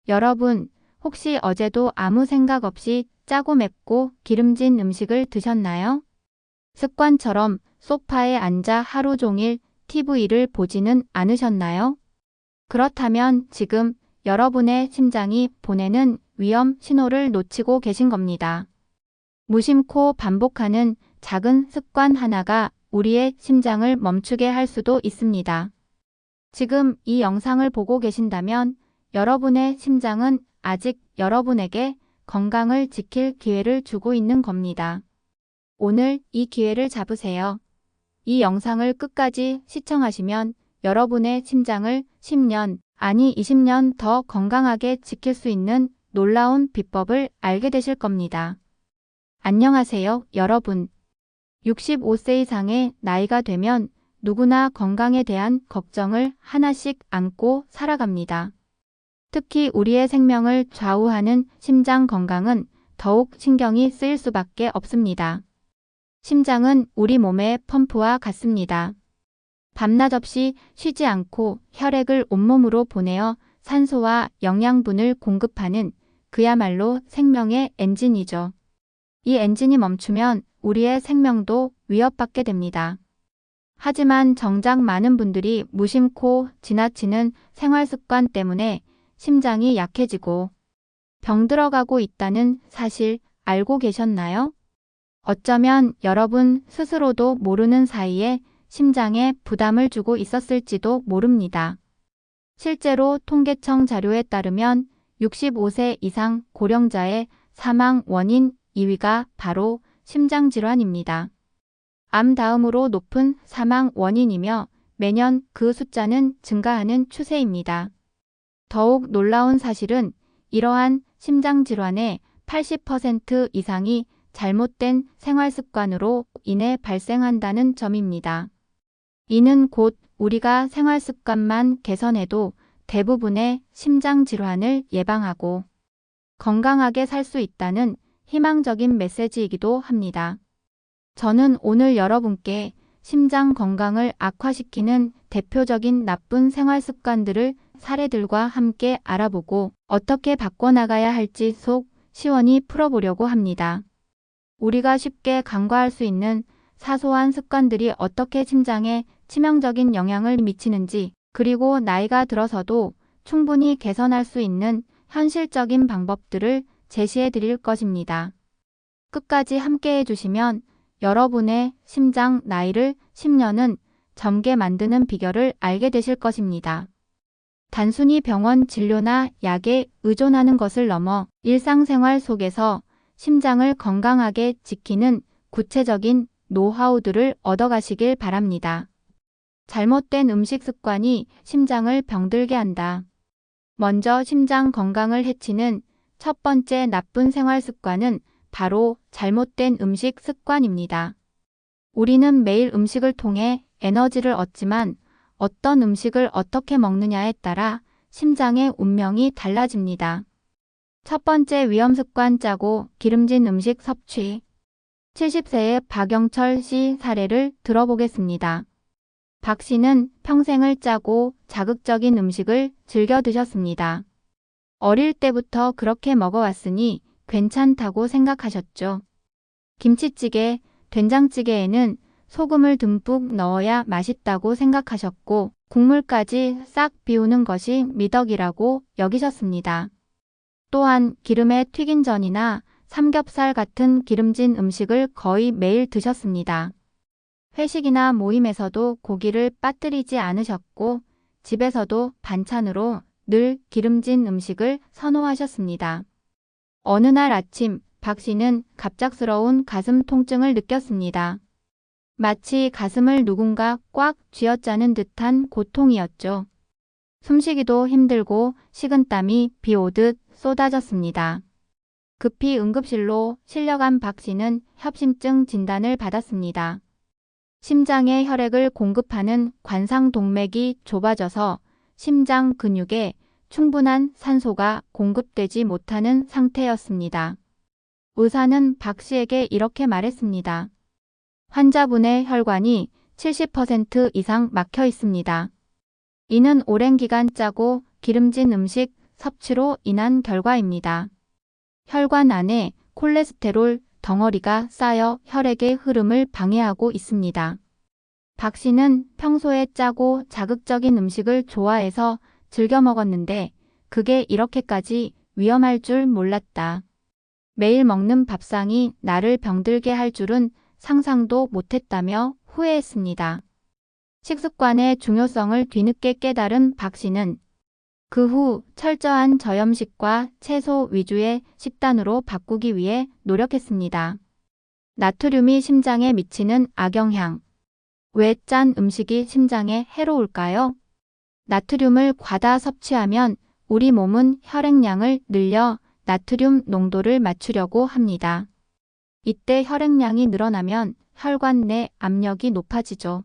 여러분, 혹시 어제도 아무 생각 없이 짜고 맵고 기름진 음식을 드셨나요? 습관처럼 소파에 앉아 하루 종일 TV를 보지는 않으셨나요? 그렇다면 지금 여러분의 심장이 보내는 위험 신호를 놓치고 계신 겁니다. 무심코 반복하는 작은 습관 하나가 우리의 심장을 멈추게 할 수도 있습니다. 지금 이 영상을 보고 계신다면 여러분의 심장은 아직 여러분에게 건강을 지킬 기회를 주고 있는 겁니다. 오늘 이 기회를 잡으세요. 이 영상을 끝까지 시청하시면 여러분의 심장을 10년, 아니 20년 더 건강하게 지킬 수 있는 놀라운 비법을 알게 되실 겁니다. 안녕하세요, 여러분. 65세 이상의 나이가 되면 누구나 건강에 대한 걱정을 하나씩 안고 살아갑니다. 특히 우리의 생명을 좌우하는 심장 건강은 더욱 신경이 쓰일 수밖에 없습니다. 심장은 우리 몸의 펌프와 같습니다. 밤낮 없이 쉬지 않고 혈액을 온몸으로 보내어 산소와 영양분을 공급하는 그야말로 생명의 엔진이죠. 이 엔진이 멈추면 우리의 생명도 위협받게 됩니다. 하지만 정작 많은 분들이 무심코 지나치는 생활 습관 때문에 심장이 약해지고 병들어가고 있다는 사실 알고 계셨나요? 어쩌면 여러분 스스로도 모르는 사이에 심장에 부담을 주고 있었을지도 모릅니다. 실제로 통계청 자료에 따르면 65세 이상 고령자의 사망 원인 2위가 바로 심장질환입니다. 암 다음으로 높은 사망 원인이며 매년 그 숫자는 증가하는 추세입니다. 더욱 놀라운 사실은 이러한 심장질환의 80% 이상이 잘못된 생활습관으로 인해 발생한다는 점입니다. 이는 곧 우리가 생활습관만 개선해도 대부분의 심장질환을 예방하고 건강하게 살 수 있다는 희망적인 메시지이기도 합니다. 저는 오늘 여러분께 심장 건강을 악화시키는 대표적인 나쁜 생활 습관들을 사례들과 함께 알아보고 어떻게 바꿔나가야 할지 속 시원히 풀어보려고 합니다. 우리가 쉽게 간과할 수 있는 사소한 습관들이 어떻게 심장에 치명적인 영향을 미치는지, 그리고 나이가 들어서도 충분히 개선할 수 있는 현실적인 방법들을 제시해 드릴 것입니다. 끝까지 함께 해주시면 여러분의 심장 나이를 10년은 젊게 만드는 비결을 알게 되실 것입니다. 단순히 병원 진료나 약에 의존하는 것을 넘어 일상생활 속에서 심장을 건강하게 지키는 구체적인 노하우들을 얻어가시길 바랍니다. 잘못된 음식 습관이 심장을 병들게 한다. 먼저 심장 건강을 해치는 첫 번째 나쁜 생활 습관은 바로 잘못된 음식 습관입니다. 우리는 매일 음식을 통해 에너지를 얻지만 어떤 음식을 어떻게 먹느냐에 따라 심장의 운명이 달라집니다. 첫 번째 위험 습관, 짜고 기름진 음식 섭취. 70세의 박영철 씨 사례를 들어보겠습니다. 박 씨는 평생을 짜고 자극적인 음식을 즐겨 드셨습니다. 어릴 때부터 그렇게 먹어왔으니 괜찮다고 생각하셨죠. 김치찌개, 된장찌개에는 소금을 듬뿍 넣어야 맛있다고 생각하셨고 국물까지 싹 비우는 것이 미덕이라고 여기셨습니다. 또한 기름에 튀긴 전이나 삼겹살 같은 기름진 음식을 거의 매일 드셨습니다. 회식이나 모임에서도 고기를 빠뜨리지 않으셨고 집에서도 반찬으로 늘 기름진 음식을 선호하셨습니다. 어느 날 아침 박 씨는 갑작스러운 가슴 통증을 느꼈습니다. 마치 가슴을 누군가 꽉 쥐어짜는 듯한 고통이었죠. 숨쉬기도 힘들고 식은땀이 비 오듯 쏟아졌습니다. 급히 응급실로 실려간 박 씨는 협심증 진단을 받았습니다. 심장에 혈액을 공급하는 관상동맥이 좁아져서 심장 근육에 충분한 산소가 공급되지 못하는 상태였습니다. 의사는 박 씨에게 이렇게 말했습니다. 환자분의 혈관이 70% 이상 막혀 있습니다. 이는 오랜 기간 짜고 기름진 음식 섭취로 인한 결과입니다. 혈관 안에 콜레스테롤 덩어리가 쌓여 혈액의 흐름을 방해하고 있습니다. 박 씨는 평소에 짜고 자극적인 음식을 좋아해서 즐겨 먹었는데 그게 이렇게까지 위험할 줄 몰랐다. 매일 먹는 밥상이 나를 병들게 할 줄은 상상도 못했다며 후회했습니다. 식습관의 중요성을 뒤늦게 깨달은 박 씨는 그 후 철저한 저염식과 채소 위주의 식단으로 바꾸기 위해 노력했습니다. 나트륨이 심장에 미치는 악영향. 왜 짠 음식이 심장에 해로울까요? 나트륨을 과다 섭취하면 우리 몸은 혈액량을 늘려 나트륨 농도를 맞추려고 합니다. 이때 혈액량이 늘어나면 혈관 내 압력이 높아지죠.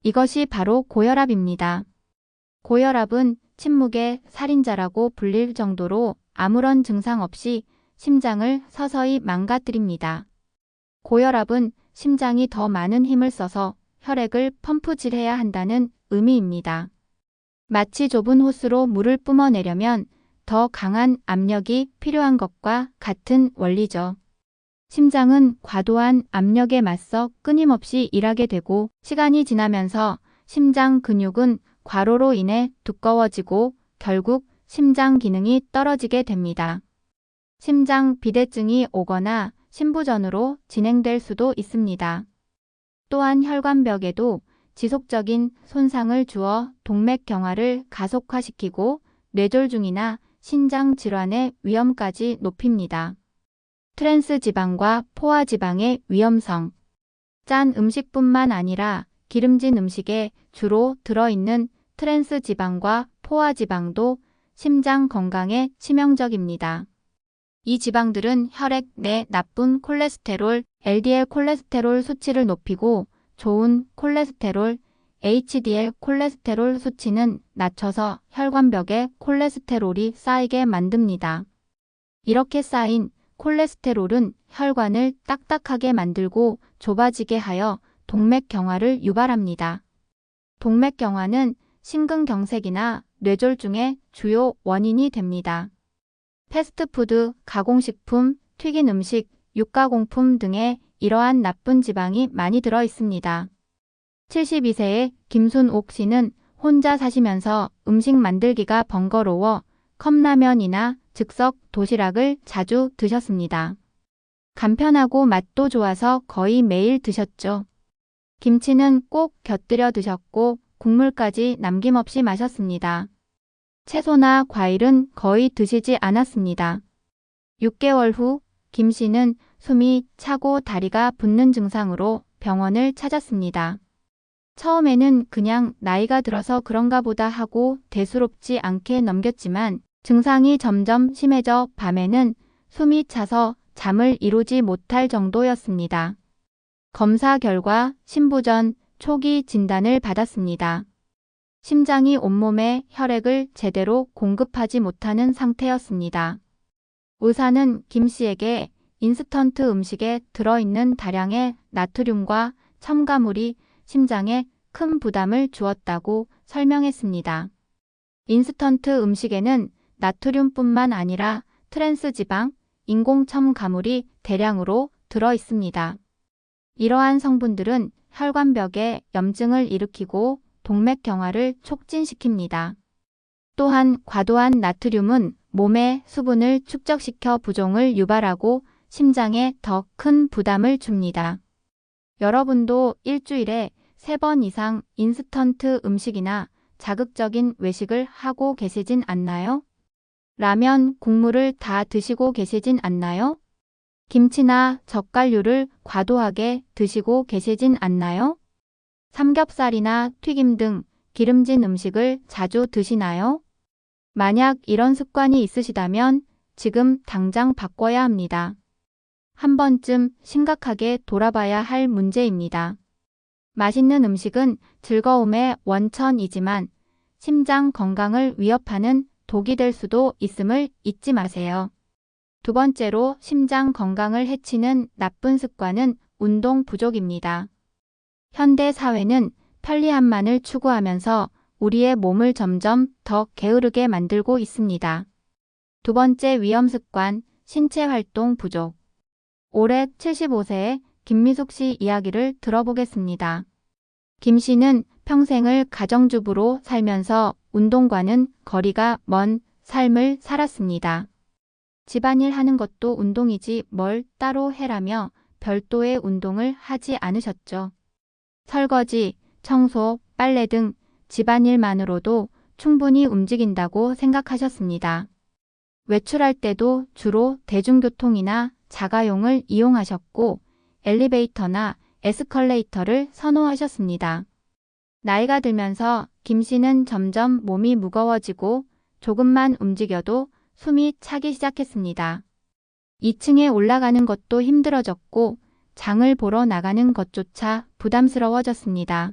이것이 바로 고혈압입니다. 고혈압은 침묵의 살인자라고 불릴 정도로 아무런 증상 없이 심장을 서서히 망가뜨립니다. 고혈압은 심장이 더 많은 힘을 써서 혈액을 펌프질해야 한다는 의미입니다. 마치 좁은 호스로 물을 뿜어내려면 더 강한 압력이 필요한 것과 같은 원리죠. 심장은 과도한 압력에 맞서 끊임없이 일하게 되고 시간이 지나면서 심장 근육은 과로로 인해 두꺼워지고 결국 심장 기능이 떨어지게 됩니다. 심장 비대증이 오거나 심부전으로 진행될 수도 있습니다. 또한 혈관벽에도 지속적인 손상을 주어 동맥경화를 가속화시키고 뇌졸중이나 신장 질환의 위험까지 높입니다. 트랜스 지방과 포화 지방의 위험성. 짠 음식뿐만 아니라 기름진 음식에 주로 들어있는 트랜스 지방과 포화 지방도 심장 건강에 치명적입니다. 이 지방들은 혈액 내 나쁜 콜레스테롤, LDL 콜레스테롤 수치를 높이고 좋은 콜레스테롤, HDL 콜레스테롤 수치는 낮춰서 혈관벽에 콜레스테롤이 쌓이게 만듭니다. 이렇게 쌓인 콜레스테롤은 혈관을 딱딱하게 만들고 좁아지게 하여 동맥경화를 유발합니다. 동맥경화는 심근경색이나 뇌졸중의 주요 원인이 됩니다. 패스트푸드, 가공식품, 튀긴 음식, 육가공품 등에 이러한 나쁜 지방이 많이 들어 있습니다. 72세의 김순옥 씨는 혼자 사시면서 음식 만들기가 번거로워 컵라면이나 즉석 도시락을 자주 드셨습니다. 간편하고 맛도 좋아서 거의 매일 드셨죠. 김치는 꼭 곁들여 드셨고 국물까지 남김없이 마셨습니다. 채소나 과일은 거의 드시지 않았습니다. 6개월 후 김 씨는 숨이 차고 다리가 붓는 증상으로 병원을 찾았습니다. 처음에는 그냥 나이가 들어서 그런가 보다 하고 대수롭지 않게 넘겼지만 증상이 점점 심해져 밤에는 숨이 차서 잠을 이루지 못할 정도였습니다. 검사 결과 심부전 초기 진단을 받았습니다. 심장이 온몸에 혈액을 제대로 공급하지 못하는 상태였습니다. 의사는 김 씨에게 인스턴트 음식에 들어있는 다량의 나트륨과 첨가물이 심장에 큰 부담을 주었다고 설명했습니다. 인스턴트 음식에는 나트륨뿐만 아니라 트랜스 지방, 인공 첨가물이 대량으로 들어 있습니다. 이러한 성분들은 혈관벽에 염증을 일으키고 동맥경화를 촉진시킵니다. 또한 과도한 나트륨은 몸의 수분을 축적시켜 부종을 유발하고 심장에 더 큰 부담을 줍니다. 여러분도 일주일에 3번 이상 인스턴트 음식이나 자극적인 외식을 하고 계시진 않나요? 라면, 국물을 다 드시고 계시진 않나요? 김치나 젓갈류를 과도하게 드시고 계시진 않나요? 삼겹살이나 튀김 등 기름진 음식을 자주 드시나요? 만약 이런 습관이 있으시다면 지금 당장 바꿔야 합니다. 한 번쯤 심각하게 돌아봐야 할 문제입니다. 맛있는 음식은 즐거움의 원천이지만 심장 건강을 위협하는 독이 될 수도 있음을 잊지 마세요. 두 번째로 심장 건강을 해치는 나쁜 습관은 운동 부족입니다. 현대 사회는 편리함만을 추구하면서 우리의 몸을 점점 더 게으르게 만들고 있습니다. 두 번째 위험 습관, 신체 활동 부족. 올해 75세의 김미숙 씨 이야기를 들어보겠습니다. 김 씨는 평생을 가정주부로 살면서 운동과는 거리가 먼 삶을 살았습니다. 집안일 하는 것도 운동이지 뭘 따로 해라며 별도의 운동을 하지 않으셨죠. 설거지, 청소, 빨래 등 집안일만으로도 충분히 움직인다고 생각하셨습니다. 외출할 때도 주로 대중교통이나 자가용을 이용하셨고 엘리베이터나 에스컬레이터를 선호하셨습니다. 나이가 들면서 김 씨는 점점 몸이 무거워지고 조금만 움직여도 숨이 차기 시작했습니다. 2층에 올라가는 것도 힘들어졌고 장을 보러 나가는 것조차 부담스러워졌습니다.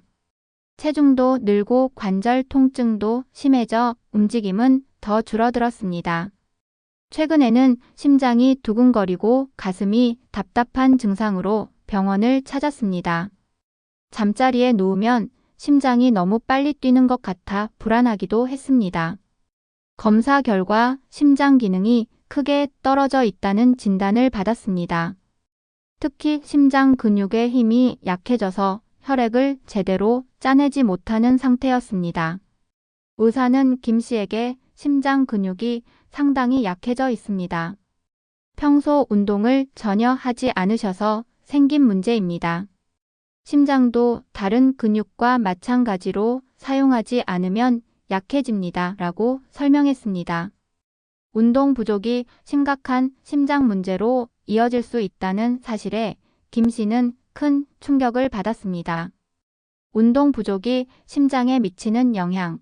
체중도 늘고 관절 통증도 심해져 움직임은 더 줄어들었습니다. 최근에는 심장이 두근거리고 가슴이 답답한 증상으로 병원을 찾았습니다. 잠자리에 누우면 심장이 너무 빨리 뛰는 것 같아 불안하기도 했습니다. 검사 결과 심장 기능이 크게 떨어져 있다는 진단을 받았습니다. 특히 심장 근육의 힘이 약해져서 혈액을 제대로 짜내지 못하는 상태였습니다. 의사는 김 씨에게 심장 근육이 상당히 약해져 있습니다. 평소 운동을 전혀 하지 않으셔서 생긴 문제입니다. 심장도 다른 근육과 마찬가지로 사용하지 않으면 약해집니다. 라고 설명했습니다. 운동 부족이 심각한 심장 문제로 이어질 수 있다는 사실에 김 씨는 큰 충격을 받았습니다. 운동 부족이 심장에 미치는 영향.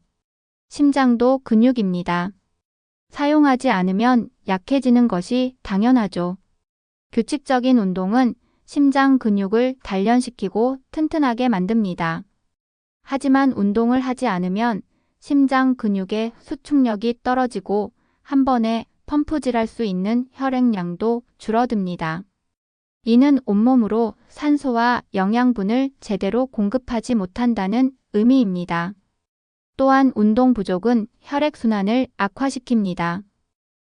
심장도 근육입니다. 사용하지 않으면 약해지는 것이 당연하죠. 규칙적인 운동은 심장 근육을 단련시키고 튼튼하게 만듭니다. 하지만 운동을 하지 않으면 심장 근육의 수축력이 떨어지고 한 번에 펌프질할 수 있는 혈액량도 줄어듭니다. 이는 온몸으로 산소와 영양분을 제대로 공급하지 못한다는 의미입니다. 또한 운동 부족은 혈액순환을 악화시킵니다.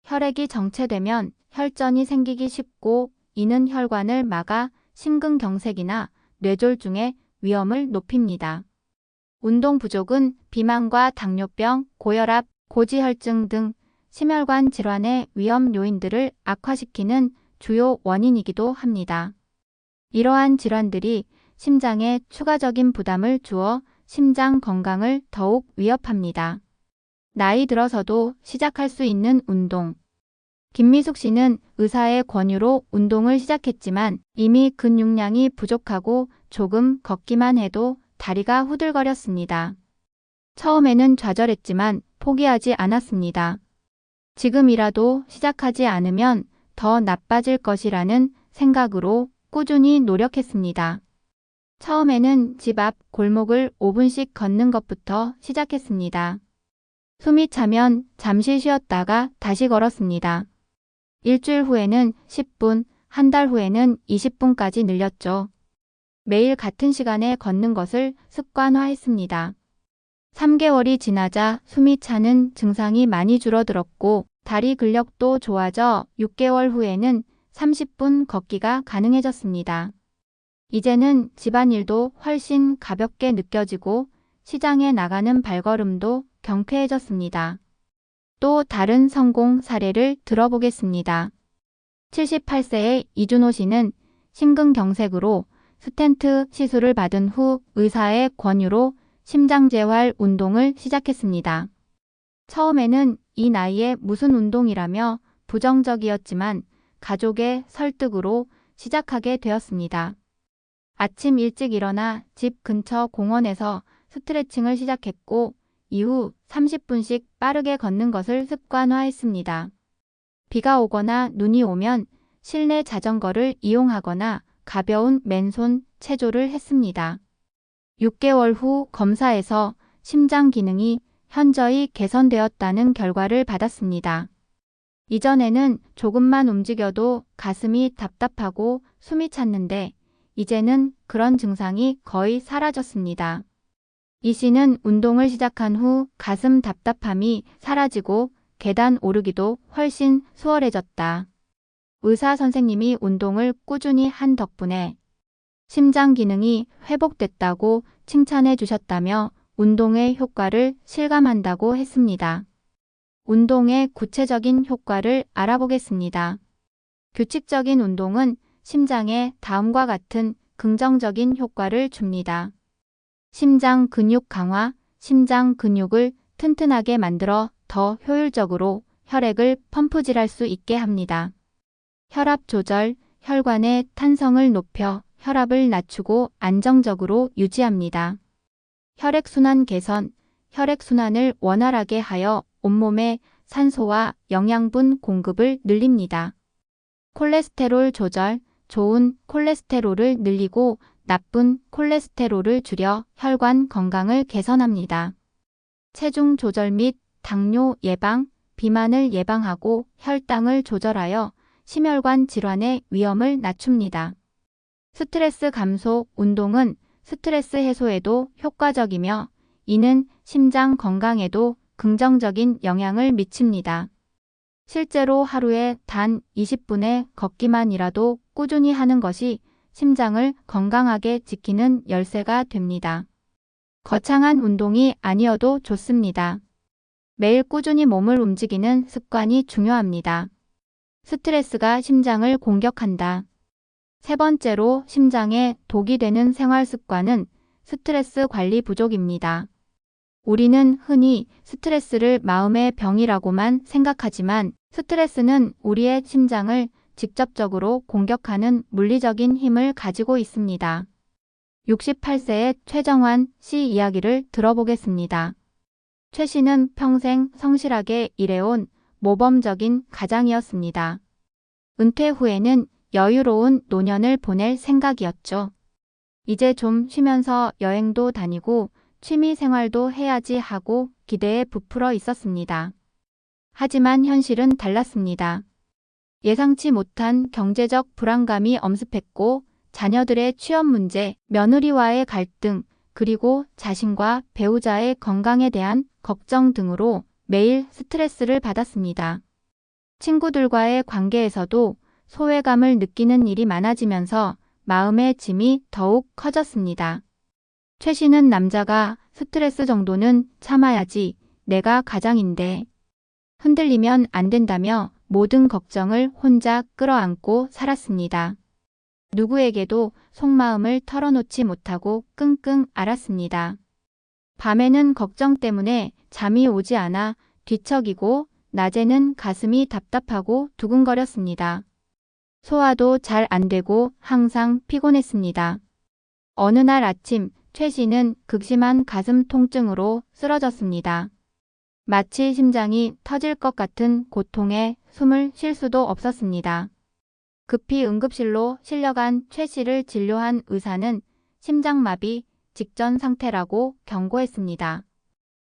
혈액이 정체되면 혈전이 생기기 쉽고 이는 혈관을 막아 심근경색이나 뇌졸중의 위험을 높입니다. 운동 부족은 비만과 당뇨병, 고혈압, 고지혈증 등 심혈관 질환의 위험 요인들을 악화시키는 주요 원인이기도 합니다. 이러한 질환들이 심장에 추가적인 부담을 주어 심장 건강을 더욱 위협합니다. 나이 들어서도 시작할 수 있는 운동. 김미숙 씨는 의사의 권유로 운동을 시작했지만 이미 근육량이 부족하고 조금 걷기만 해도 다리가 후들거렸습니다. 처음에는 좌절했지만 포기하지 않았습니다. 지금이라도 시작하지 않으면 더 나빠질 것이라는 생각으로 꾸준히 노력했습니다. 처음에는 집 앞 골목을 5분씩 걷는 것부터 시작했습니다. 숨이 차면 잠시 쉬었다가 다시 걸었습니다. 일주일 후에는 10분, 한 달 후에는 20분까지 늘렸죠. 매일 같은 시간에 걷는 것을 습관화했습니다. 3개월이 지나자 숨이 차는 증상이 많이 줄어들었고 다리 근력도 좋아져 6개월 후에는 30분 걷기가 가능해졌습니다. 이제는 집안일도 훨씬 가볍게 느껴지고 시장에 나가는 발걸음도 경쾌해졌습니다. 또 다른 성공 사례를 들어보겠습니다. 78세의 이준호 씨는 심근경색으로 스텐트 시술을 받은 후 의사의 권유로 심장재활 운동을 시작했습니다. 처음에는 이 나이에 무슨 운동이라며 부정적이었지만 가족의 설득으로 시작하게 되었습니다. 아침 일찍 일어나 집 근처 공원에서 스트레칭을 시작했고 이후 30분씩 빠르게 걷는 것을 습관화했습니다. 비가 오거나 눈이 오면 실내 자전거를 이용하거나 가벼운 맨손 체조를 했습니다. 6개월 후 검사에서 심장 기능이 현저히 개선되었다는 결과를 받았습니다. 이전에는 조금만 움직여도 가슴이 답답하고 숨이 찼는데 이제는 그런 증상이 거의 사라졌습니다. 이 씨는 운동을 시작한 후 가슴 답답함이 사라지고 계단 오르기도 훨씬 수월해졌다. 의사 선생님이 운동을 꾸준히 한 덕분에 심장 기능이 회복됐다고 칭찬해 주셨다며 운동의 효과를 실감한다고 했습니다. 운동의 구체적인 효과를 알아보겠습니다. 규칙적인 운동은 심장에 다음과 같은 긍정적인 효과를 줍니다. 심장 근육 강화, 심장 근육을 튼튼하게 만들어 더 효율적으로 혈액을 펌프질할 수 있게 합니다. 혈압 조절, 혈관의 탄성을 높여 혈압을 낮추고 안정적으로 유지합니다. 혈액순환 개선, 혈액순환을 원활하게 하여 온몸에 산소와 영양분 공급을 늘립니다. 콜레스테롤 조절, 좋은 콜레스테롤을 늘리고 나쁜 콜레스테롤을 줄여 혈관 건강을 개선합니다. 체중 조절 및 당뇨 예방, 비만을 예방하고 혈당을 조절하여 심혈관 질환의 위험을 낮춥니다. 스트레스 감소, 운동은 스트레스 해소에도 효과적이며 이는 심장 건강에도 긍정적인 영향을 미칩니다. 실제로 하루에 단 20분의 걷기만이라도 꾸준히 하는 것이 심장을 건강하게 지키는 열쇠가 됩니다. 거창한 운동이 아니어도 좋습니다. 매일 꾸준히 몸을 움직이는 습관이 중요합니다. 스트레스가 심장을 공격한다. 세 번째로 심장에 독이 되는 생활 습관은 스트레스 관리 부족입니다. 우리는 흔히 스트레스를 마음의 병이라고만 생각하지만 스트레스는 우리의 심장을 직접적으로 공격하는 물리적인 힘을 가지고 있습니다. 68세의 최정환 씨 이야기를 들어보겠습니다. 최 씨는 평생 성실하게 일해온 모범적인 가장이었습니다. 은퇴 후에는 여유로운 노년을 보낼 생각이었죠. 이제 좀 쉬면서 여행도 다니고 취미 생활도 해야지 하고 기대에 부풀어 있었습니다. 하지만 현실은 달랐습니다. 예상치 못한 경제적 불안감이 엄습했고 자녀들의 취업 문제, 며느리와의 갈등, 그리고 자신과 배우자의 건강에 대한 걱정 등으로 매일 스트레스를 받았습니다. 친구들과의 관계에서도 소외감을 느끼는 일이 많아지면서 마음의 짐이 더욱 커졌습니다. 최 씨는 남자가 스트레스 정도는 참아야지, 내가 가장인데 흔들리면 안 된다며 모든 걱정을 혼자 끌어안고 살았습니다. 누구에게도 속마음을 털어놓지 못하고 끙끙 앓았습니다. 밤에는 걱정 때문에 잠이 오지 않아 뒤척이고 낮에는 가슴이 답답하고 두근거렸습니다. 소화도 잘 안 되고 항상 피곤했습니다. 어느 날 아침 최 씨는 극심한 가슴 통증으로 쓰러졌습니다. 마치 심장이 터질 것 같은 고통에 숨을 쉴 수도 없었습니다. 급히 응급실로 실려간 최 씨를 진료한 의사는 심장마비 직전 상태라고 경고했습니다.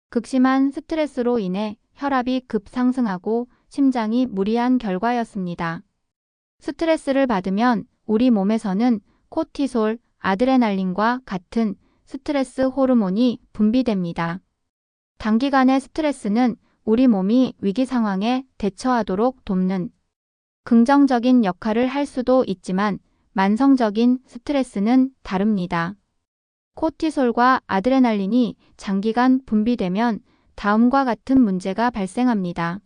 극심한 스트레스로 인해 혈압이 급상승하고 심장이 무리한 결과였습니다. 스트레스를 받으면 우리 몸에서는 코티솔, 아드레날린과 같은 스트레스 호르몬이 분비됩니다. 단기간의 스트레스는 우리 몸이 위기 상황에 대처하도록 돕는 긍정적인 역할을 할 수도 있지만 만성적인 스트레스는 다릅니다. 코티솔과 아드레날린이 장기간 분비되면 다음과 같은 문제가 발생합니다.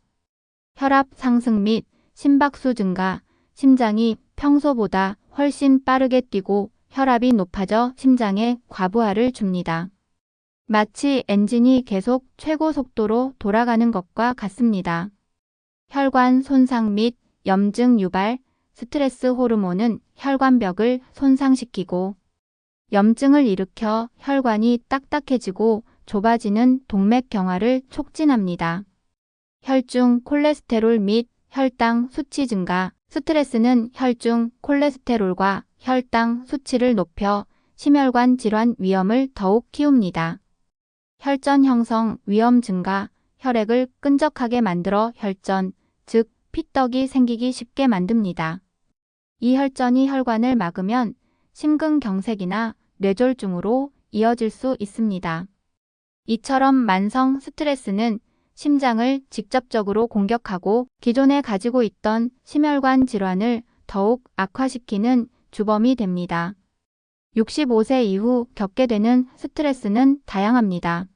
혈압 상승 및 심박수 증가, 심장이 평소보다 훨씬 빠르게 뛰고 혈압이 높아져 심장에 과부하를 줍니다. 마치 엔진이 계속 최고 속도로 돌아가는 것과 같습니다. 혈관 손상 및 염증 유발, 스트레스 호르몬은 혈관벽을 손상시키고 염증을 일으켜 혈관이 딱딱해지고 좁아지는 동맥경화를 촉진합니다. 혈중 콜레스테롤 및 혈당 수치 증가, 스트레스는 혈중 콜레스테롤과 혈당 수치를 높여 심혈관 질환 위험을 더욱 키웁니다. 혈전 형성 위험 증가, 혈액을 끈적하게 만들어 혈전, 즉 피떡이 생기기 쉽게 만듭니다. 이 혈전이 혈관을 막으면 심근경색이나 뇌졸중으로 이어질 수 있습니다. 이처럼 만성 스트레스는 심장을 직접적으로 공격하고 기존에 가지고 있던 심혈관 질환을 더욱 악화시키는 주범이 됩니다. 65세 이후 겪게 되는 스트레스는 다양합니다.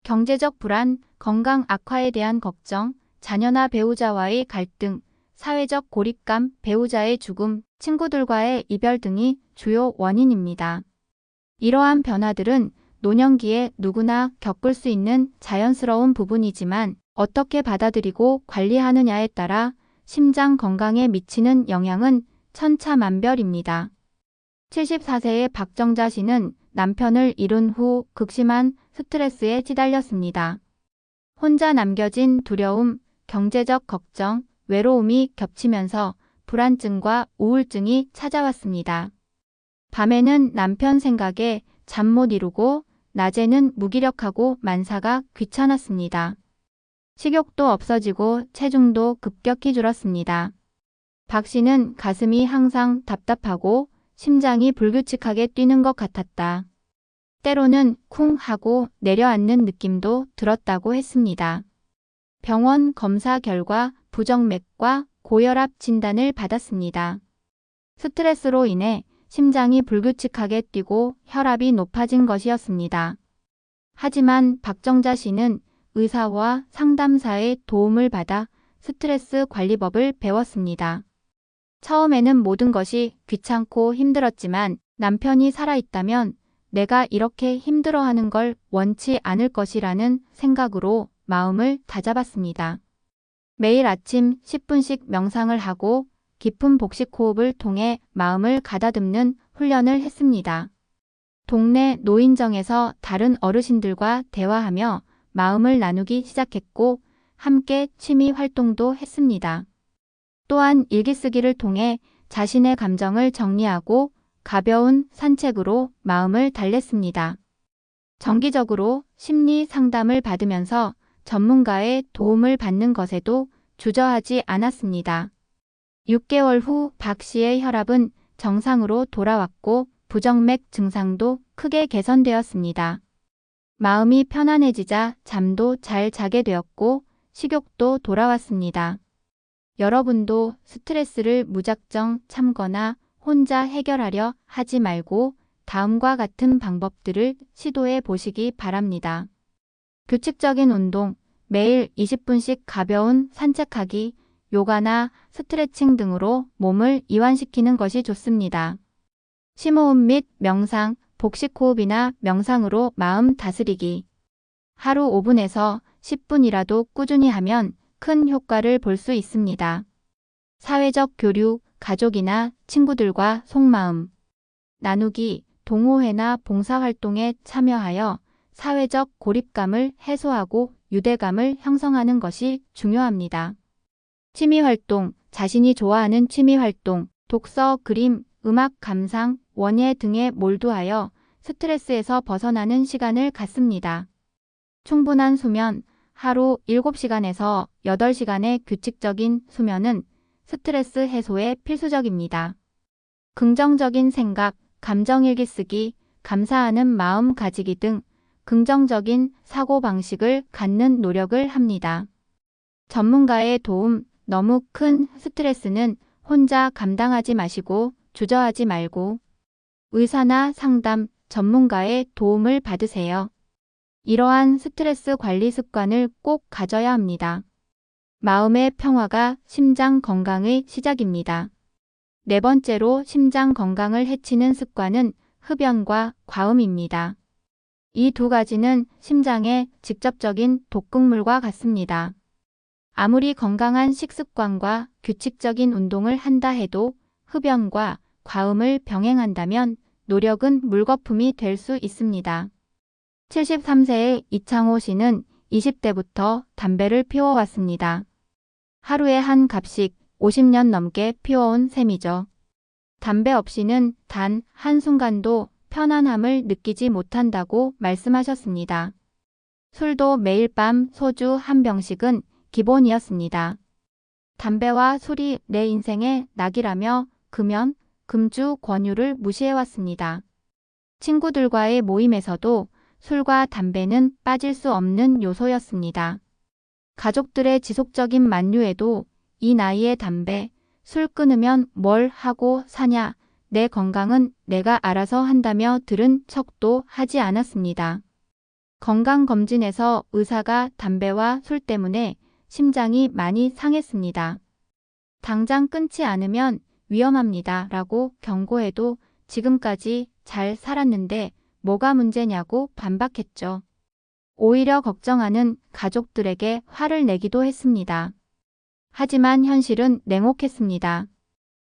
경제적 불안, 건강 악화에 대한 걱정, 자녀나 배우자와의 갈등, 사회적 고립감, 배우자의 죽음, 친구들과의 이별 등이 주요 원인입니다. 이러한 변화들은 노년기에 누구나 겪을 수 있는 자연스러운 부분이지만 어떻게 받아들이고 관리하느냐에 따라 심장 건강에 미치는 영향은 천차만별입니다. 74세의 박정자 씨는 남편을 잃은 후 극심한 스트레스에 시달렸습니다. 혼자 남겨진 두려움, 경제적 걱정, 외로움이 겹치면서 불안증과 우울증이 찾아왔습니다. 밤에는 남편 생각에 잠 못 이루고 낮에는 무기력하고 만사가 귀찮았습니다. 식욕도 없어지고 체중도 급격히 줄었습니다. 박 씨는 가슴이 항상 답답하고 심장이 불규칙하게 뛰는 것 같았다. 때로는 쿵 하고 내려앉는 느낌도 들었다고 했습니다. 병원 검사 결과 부정맥과 고혈압 진단을 받았습니다. 스트레스로 인해 심장이 불규칙하게 뛰고 혈압이 높아진 것이었습니다. 하지만 박정자 씨는 의사와 상담사의 도움을 받아 스트레스 관리법을 배웠습니다. 처음에는 모든 것이 귀찮고 힘들었지만 남편이 살아있다면 내가 이렇게 힘들어하는 걸 원치 않을 것이라는 생각으로 마음을 다잡았습니다. 매일 아침 10분씩 명상을 하고 깊은 복식 호흡을 통해 마음을 가다듬는 훈련을 했습니다. 동네 노인정에서 다른 어르신들과 대화하며 마음을 나누기 시작했고 함께 취미 활동도 했습니다. 또한 일기쓰기를 통해 자신의 감정을 정리하고 가벼운 산책으로 마음을 달랬습니다. 정기적으로 심리 상담을 받으면서 전문가의 도움을 받는 것에도 주저하지 않았습니다. 6개월 후 박 씨의 혈압은 정상으로 돌아왔고 부정맥 증상도 크게 개선되었습니다. 마음이 편안해지자 잠도 잘 자게 되었고 식욕도 돌아왔습니다. 여러분도 스트레스를 무작정 참거나 혼자 해결하려 하지 말고 다음과 같은 방법들을 시도해 보시기 바랍니다. 규칙적인 운동, 매일 20분씩 가벼운 산책하기, 요가나 스트레칭 등으로 몸을 이완시키는 것이 좋습니다. 심호흡 및 명상, 복식호흡이나 명상으로 마음 다스리기. 하루 5분에서 10분이라도 꾸준히 하면 큰 효과를 볼 수 있습니다. 사회적 교류, 가족이나 친구들과 속마음 나누기, 동호회나 봉사활동에 참여하여 사회적 고립감을 해소하고 유대감을 형성하는 것이 중요합니다. 취미활동, 자신이 좋아하는 취미활동, 독서, 그림, 음악 감상, 원예 등에 몰두하여 스트레스에서 벗어나는 시간을 갖습니다. 충분한 수면, 하루 7시간에서 8시간의 규칙적인 수면은 스트레스 해소에 필수적입니다. 긍정적인 생각, 감정일기 쓰기, 감사하는 마음 가지기 등 긍정적인 사고방식을 갖는 노력을 합니다. 전문가의 도움, 너무 큰 스트레스는 혼자 감당하지 마시고 주저하지 말고 의사나 상담, 전문가의 도움을 받으세요. 이러한 스트레스 관리 습관을 꼭 가져야 합니다. 마음의 평화가 심장 건강의 시작입니다. 네 번째로 심장 건강을 해치는 습관은 흡연과 과음입니다. 이 두 가지는 심장에 직접적인 독극물과 같습니다. 아무리 건강한 식습관과 규칙적인 운동을 한다 해도 흡연과 과음을 병행한다면 노력은 물거품이 될 수 있습니다. 73세의 이창호 씨는 20대부터 담배를 피워왔습니다. 하루에 한 갑씩 50년 넘게 피워온 셈이죠. 담배 없이는 단 한순간도 편안함을 느끼지 못한다고 말씀하셨습니다. 술도 매일 밤 소주 한 병씩은 기본이었습니다. 담배와 술이 내 인생의 낙이라며 금연, 금주 권유를 무시해왔습니다. 친구들과의 모임에서도 술과 담배는 빠질 수 없는 요소였습니다. 가족들의 지속적인 만류에도 이 나이에 담배, 술 끊으면 뭘 하고 사냐, 내 건강은 내가 알아서 한다며 들은 척도 하지 않았습니다. 건강검진에서 의사가 담배와 술 때문에 심장이 많이 상했습니다. 당장 끊지 않으면 위험합니다. 라고 경고해도 지금까지 잘 살았는데 뭐가 문제냐고 반박했죠. 오히려 걱정하는 가족들에게 화를 내기도 했습니다. 하지만 현실은 냉혹했습니다.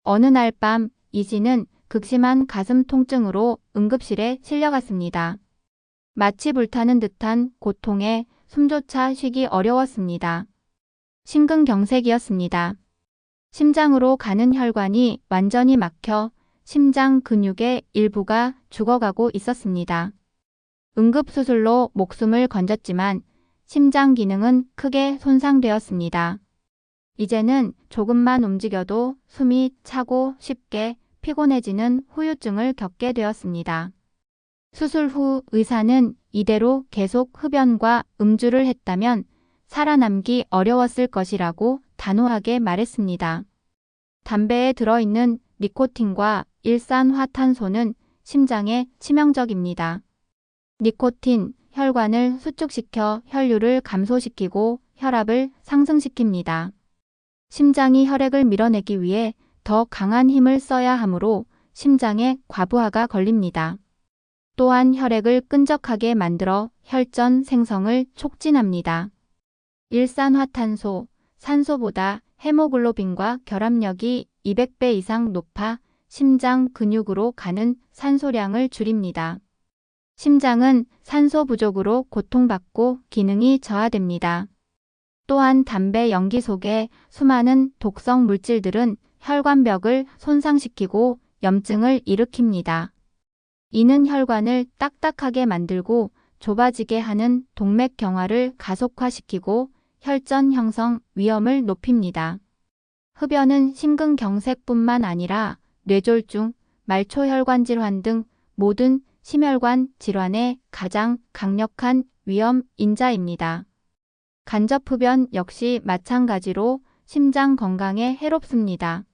어느 날 밤 이진은 극심한 가슴 통증으로 응급실에 실려갔습니다. 마치 불타는 듯한 고통에 숨조차 쉬기 어려웠습니다. 심근경색이었습니다. 심장으로 가는 혈관이 완전히 막혀 심장 근육의 일부가 죽어가고 있었습니다. 응급수술로 목숨을 건졌지만 심장 기능은 크게 손상되었습니다. 이제는 조금만 움직여도 숨이 차고 쉽게 피곤해지는 후유증을 겪게 되었습니다. 수술 후 의사는 이대로 계속 흡연과 음주를 했다면 살아남기 어려웠을 것이라고 단호하게 말했습니다. 담배에 들어있는 니코틴과 일산화탄소는 심장에 치명적입니다. 니코틴, 혈관을 수축시켜 혈류를 감소시키고 혈압을 상승시킵니다. 심장이 혈액을 밀어내기 위해 더 강한 힘을 써야 하므로 심장에 과부하가 걸립니다. 또한 혈액을 끈적하게 만들어 혈전 생성을 촉진합니다. 일산화탄소, 산소보다 헤모글로빈과 결합력이 200배 이상 높아 심장 근육으로 가는 산소량을 줄입니다. 심장은 산소 부족으로 고통받고 기능이 저하됩니다. 또한 담배 연기 속의 수많은 독성 물질들은 혈관벽을 손상시키고 염증을 일으킵니다. 이는 혈관을 딱딱하게 만들고 좁아지게 하는 동맥경화를 가속화시키고 혈전 형성 위험을 높입니다. 흡연은 심근경색뿐만 아니라 뇌졸중, 말초혈관 질환 등 모든 심혈관 질환의 가장 강력한 위험 인자입니다. 간접흡연 역시 마찬가지로 심장 건강에 해롭습니다.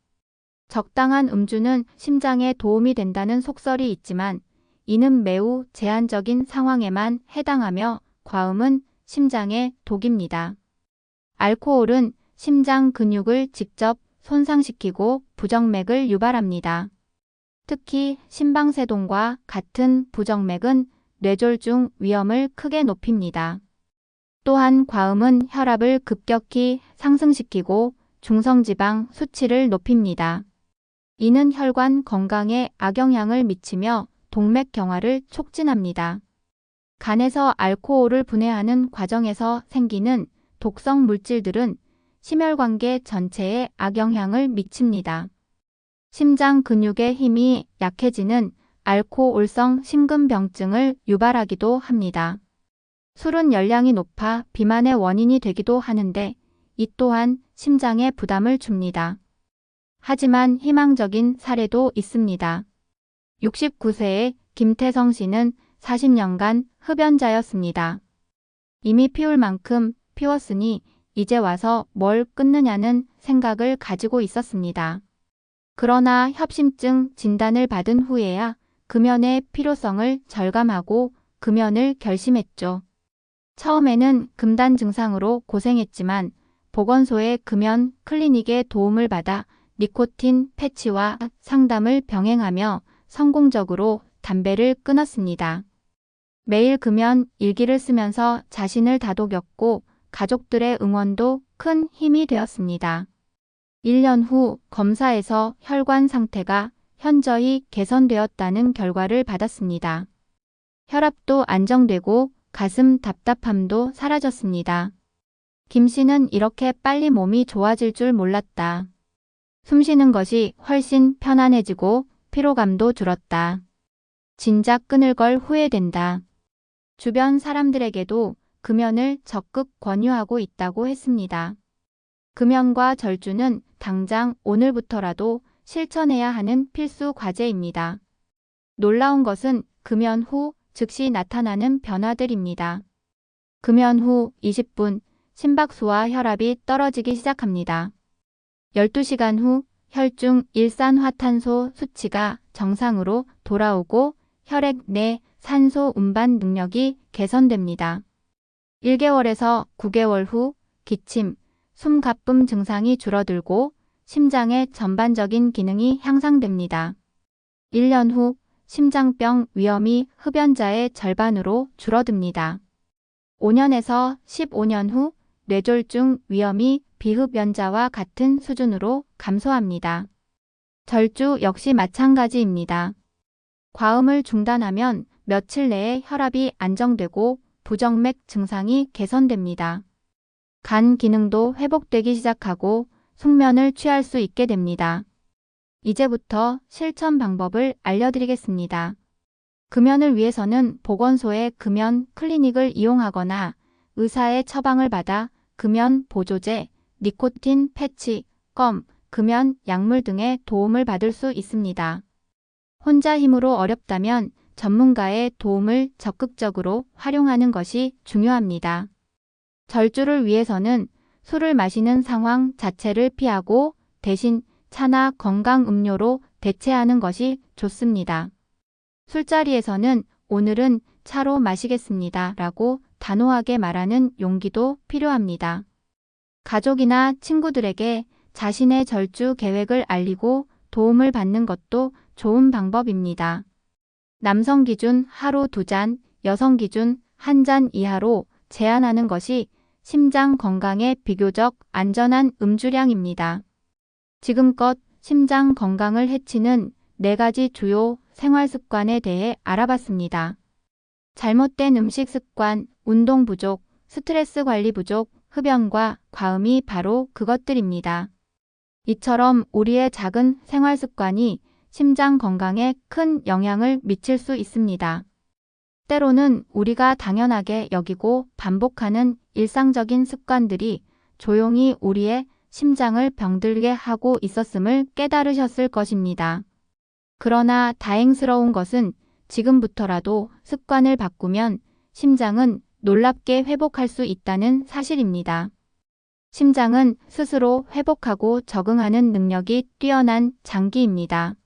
적당한 음주는 심장에 도움이 된다는 속설이 있지만 이는 매우 제한적인 상황에만 해당하며 과음은 심장에 독입니다. 알코올은 심장 근육을 직접 손상시키고 부정맥을 유발합니다. 특히 심방세동과 같은 부정맥은 뇌졸중 위험을 크게 높입니다. 또한 과음은 혈압을 급격히 상승시키고 중성지방 수치를 높입니다. 이는 혈관 건강에 악영향을 미치며 동맥경화를 촉진합니다. 간에서 알코올을 분해하는 과정에서 생기는 독성 물질들은 심혈관계 전체에 악영향을 미칩니다. 심장 근육의 힘이 약해지는 알코올성 심근병증을 유발하기도 합니다. 술은 열량이 높아 비만의 원인이 되기도 하는데 이 또한 심장에 부담을 줍니다. 하지만 희망적인 사례도 있습니다. 69세의 김태성 씨는 40년간 흡연자였습니다. 이미 피울 만큼 피웠으니 이제 와서 뭘 끊느냐는 생각을 가지고 있었습니다. 그러나 협심증 진단을 받은 후에야 금연의 필요성을 절감하고 금연을 결심했죠. 처음에는 금단 증상으로 고생했지만 보건소의 금연 클리닉의 도움을 받아 니코틴 패치와 상담을 병행하며 성공적으로 담배를 끊었습니다. 매일 금연 일기를 쓰면서 자신을 다독였고 가족들의 응원도 큰 힘이 되었습니다. 1년 후 검사에서 혈관 상태가 현저히 개선되었다는 결과를 받았습니다. 혈압도 안정되고 가슴 답답함도 사라졌습니다. 김 씨는 이렇게 빨리 몸이 좋아질 줄 몰랐다. 숨쉬는 것이 훨씬 편안해지고 피로감도 줄었다. 진작 끊을 걸 후회된다. 주변 사람들에게도 금연을 적극 권유하고 있다고 했습니다. 금연과 절주는 당장 오늘부터라도 실천해야 하는 필수 과제입니다. 놀라운 것은 금연 후 즉시 나타나는 변화들입니다. 금연 후 20분, 심박수와 혈압이 떨어지기 시작합니다. 12시간 후 혈중 일산화탄소 수치가 정상으로 돌아오고 혈액 내 산소 운반 능력이 개선됩니다. 1개월에서 9개월 후 기침, 숨가쁨 증상이 줄어들고 심장의 전반적인 기능이 향상됩니다. 1년 후 심장병 위험이 흡연자의 절반으로 줄어듭니다. 5년에서 15년 후 뇌졸중 위험이 비흡연자와 같은 수준으로 감소합니다. 절주 역시 마찬가지입니다. 과음을 중단하면 며칠 내에 혈압이 안정되고 부정맥 증상이 개선됩니다. 간 기능도 회복되기 시작하고 숙면을 취할 수 있게 됩니다. 이제부터 실천 방법을 알려드리겠습니다. 금연을 위해서는 보건소의 금연 클리닉을 이용하거나 의사의 처방을 받아 금연 보조제, 니코틴 패치, 껌, 금연 약물 등의 도움을 받을 수 있습니다. 혼자 힘으로 어렵다면 전문가의 도움을 적극적으로 활용하는 것이 중요합니다. 절주를 위해서는 술을 마시는 상황 자체를 피하고 대신 차나 건강 음료로 대체하는 것이 좋습니다. 술자리에서는 오늘은 차로 마시겠습니다 라고 단호하게 말하는 용기도 필요합니다. 가족이나 친구들에게 자신의 절주 계획을 알리고 도움을 받는 것도 좋은 방법입니다. 남성 기준 하루 2잔, 여성 기준 1잔 이하로 제한하는 것이 심장 건강에 비교적 안전한 음주량입니다. 지금껏 심장 건강을 해치는 4가지 주요 생활 습관에 대해 알아봤습니다. 잘못된 음식 습관, 운동 부족, 스트레스 관리 부족, 흡연과 과음이 바로 그것들입니다. 이처럼 우리의 작은 생활 습관이 심장 건강에 큰 영향을 미칠 수 있습니다. 때로는 우리가 당연하게 여기고 반복하는 일상적인 습관들이 조용히 우리의 심장을 병들게 하고 있었음을 깨달으셨을 것입니다. 그러나 다행스러운 것은 지금부터라도 습관을 바꾸면 심장은 놀랍게 회복할 수 있다는 사실입니다. 심장은 스스로 회복하고 적응하는 능력이 뛰어난 장기입니다.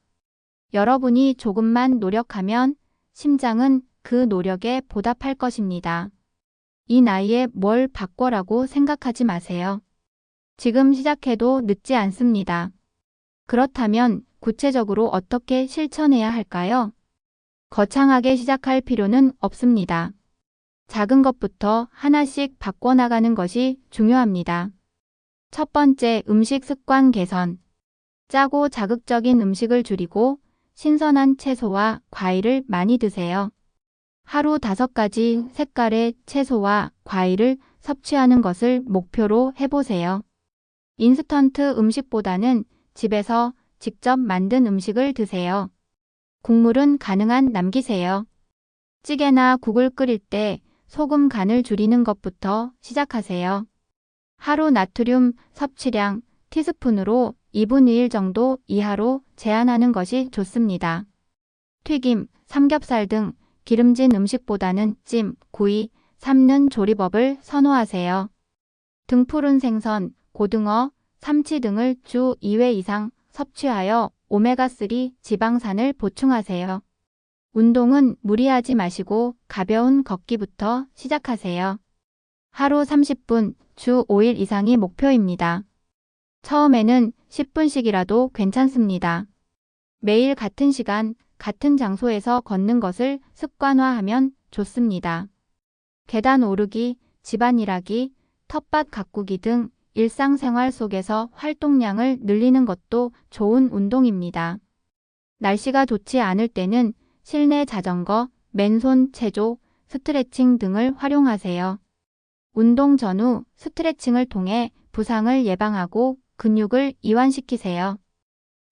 여러분이 조금만 노력하면 심장은 그 노력에 보답할 것입니다. 이 나이에 뭘 바꿔라고 생각하지 마세요. 지금 시작해도 늦지 않습니다. 그렇다면 구체적으로 어떻게 실천해야 할까요? 거창하게 시작할 필요는 없습니다. 작은 것부터 하나씩 바꿔나가는 것이 중요합니다. 첫 번째, 음식 습관 개선. 짜고 자극적인 음식을 줄이고 신선한 채소와 과일을 많이 드세요. 하루 5가지 색깔의 채소와 과일을 섭취하는 것을 목표로 해보세요. 인스턴트 음식보다는 집에서 직접 만든 음식을 드세요. 국물은 가능한 남기세요. 찌개나 국을 끓일 때 소금 간을 줄이는 것부터 시작하세요. 하루 나트륨 섭취량 티스푼으로 2분의 1 정도 이하로 제한하는 것이 좋습니다. 튀김, 삼겹살 등 기름진 음식보다는 찜, 구이, 삶는 조리법을 선호하세요. 등푸른 생선, 고등어, 삼치 등을 주 2회 이상 섭취하여 오메가3 지방산을 보충하세요. 운동은 무리하지 마시고 가벼운 걷기부터 시작하세요. 하루 30분, 주 5일 이상이 목표입니다. 처음에는 10분씩이라도 괜찮습니다. 매일 같은 시간, 같은 장소에서 걷는 것을 습관화하면 좋습니다. 계단 오르기, 집안일하기, 텃밭 가꾸기 등 일상생활 속에서 활동량을 늘리는 것도 좋은 운동입니다. 날씨가 좋지 않을 때는 실내 자전거, 맨손 체조, 스트레칭 등을 활용하세요. 운동 전후 스트레칭을 통해 부상을 예방하고 근육을 이완시키세요.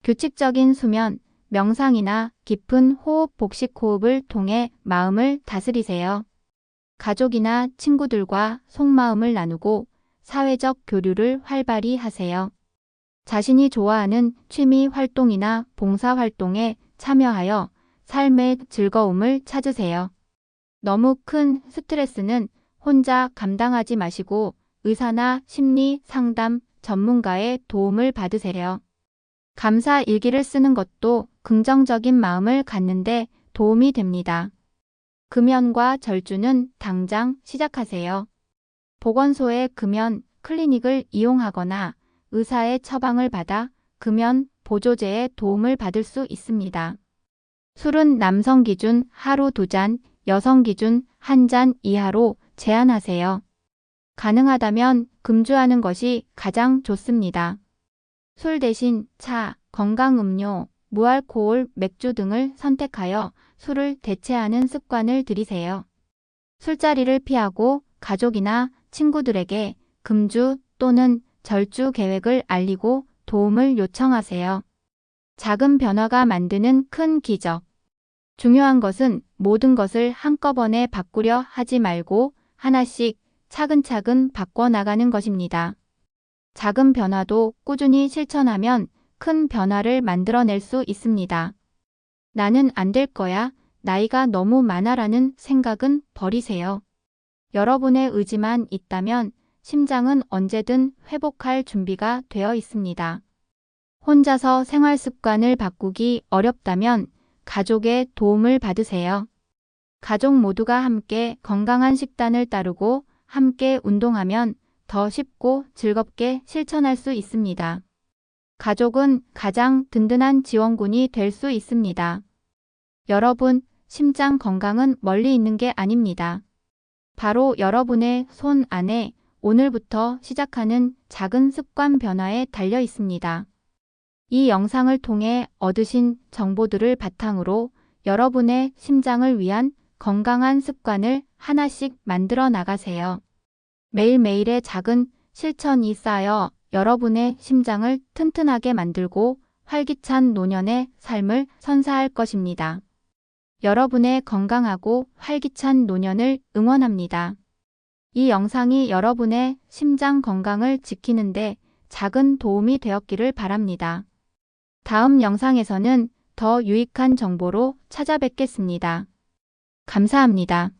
규칙적인 수면, 명상이나 깊은 호흡, 복식 호흡을 통해 마음을 다스리세요. 가족이나 친구들과 속마음을 나누고 사회적 교류를 활발히 하세요. 자신이 좋아하는 취미 활동이나 봉사 활동에 참여하여 삶의 즐거움을 찾으세요. 너무 큰 스트레스는 혼자 감당하지 마시고 의사나 심리 상담 전문가의 도움을 받으세요. 감사 일기를 쓰는 것도 긍정적인 마음을 갖는데 도움이 됩니다. 금연과 절주는 당장 시작하세요. 보건소의 금연 클리닉을 이용하거나 의사의 처방을 받아 금연 보조제의 도움을 받을 수 있습니다. 술은 남성 기준 하루 2잔, 여성 기준 1잔 이하로 제한하세요. 가능하다면 금주하는 것이 가장 좋습니다. 술 대신 차, 건강음료, 무알코올 맥주 등을 선택하여 술을 대체하는 습관을 들이세요. 술자리를 피하고 가족이나 친구들에게 금주 또는 절주 계획을 알리고 도움을 요청하세요. 작은 변화가 만드는 큰 기적. 중요한 것은 모든 것을 한꺼번에 바꾸려 하지 말고 하나씩 차근차근 바꿔나가는 것입니다. 작은 변화도 꾸준히 실천하면 큰 변화를 만들어낼 수 있습니다. 나는 안 될 거야, 나이가 너무 많아라는 생각은 버리세요. 여러분의 의지만 있다면 심장은 언제든 회복할 준비가 되어 있습니다. 혼자서 생활 습관을 바꾸기 어렵다면 가족의 도움을 받으세요. 가족 모두가 함께 건강한 식단을 따르고 함께 운동하면 더 쉽고 즐겁게 실천할 수 있습니다. 가족은 가장 든든한 지원군이 될 수 있습니다. 여러분, 심장 건강은 멀리 있는 게 아닙니다. 바로 여러분의 손 안에 오늘부터 시작하는 작은 습관 변화에 달려 있습니다. 이 영상을 통해 얻으신 정보들을 바탕으로 여러분의 심장을 위한 건강한 습관을 하나씩 만들어 나가세요. 매일매일의 작은 실천이 쌓여 여러분의 심장을 튼튼하게 만들고 활기찬 노년의 삶을 선사할 것입니다. 여러분의 건강하고 활기찬 노년을 응원합니다. 이 영상이 여러분의 심장 건강을 지키는데 작은 도움이 되었기를 바랍니다. 다음 영상에서는 더 유익한 정보로 찾아뵙겠습니다. 감사합니다.